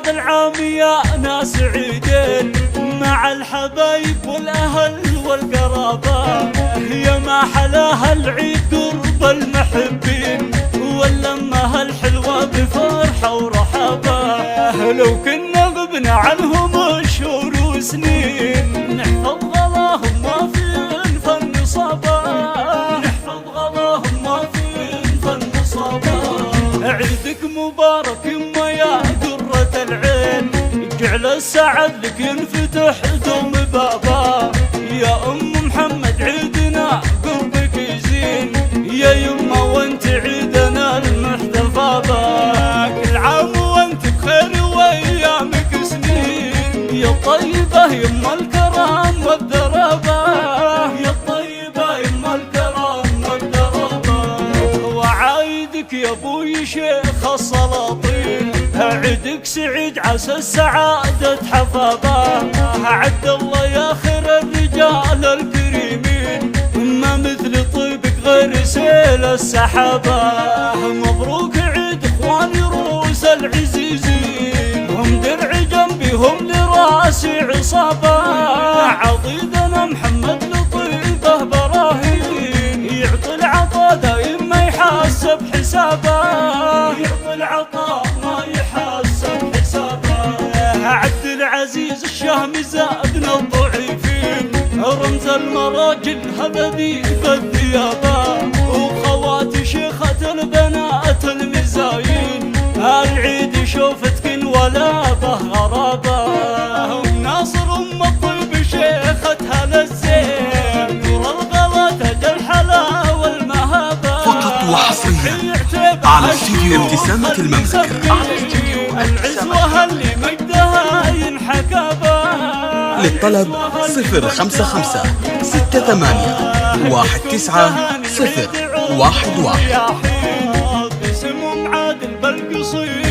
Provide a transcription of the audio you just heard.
هذا العام يا ناس عيدين مع الحبايب والأهل والقرابة، يا ما حلاها العيد قرب المحبين واللمة الحلوة بفرحة ورحابة. لو كنا غبنا عنهم شهور وسنين نحفظ غلاهم ما في الفن صابا، نحفظ غلاهم ما في الفن صابا. عيدك مبارك يما يا قرة العين، جعل السعد لك ينفتح دوم بابا. يا أم محمد عيدنا قربك يزين، يا يما وانت عيدنا المحتفى بك. كل عام وانت بخير وايامك سنين، يا طيبة يما الكرم والدرابة، يا طيبة يما الكرم والدرابة. وعايدك يا ابوي شيخ السلاطين، عيدك سعيد عسى السعادة حفابه. عبد الله يا خير الرجال الكريمين، ما مثل طيبك غير سيل السحابة. مبروك عيد اخواني روس العزيزين، هم درع جنبي هم لراسي عصابة. عضيدنا محمد لطيبه براهين، يعطي العطا دايم ما يحاسب حسابه، يعطي العطا ما يحاسب حسابه. عبد العزيز الشهم زادنا الضعيفين، رمز المراجل هذا ذيب الثيابة. وخواتي شيخة البنات المزايين، العيد شوفتك ولا به غرابة. وناصر ام الطيب شيخة هلا الزين، نور الغلا تاج الحلا والمهابة. فقط وحصريا على استديو ابتسامة المملكة، العزوة اللي مجدها ينحكى بها. للطلب 055 68 19 011. يا حين باسم عادل بالقصير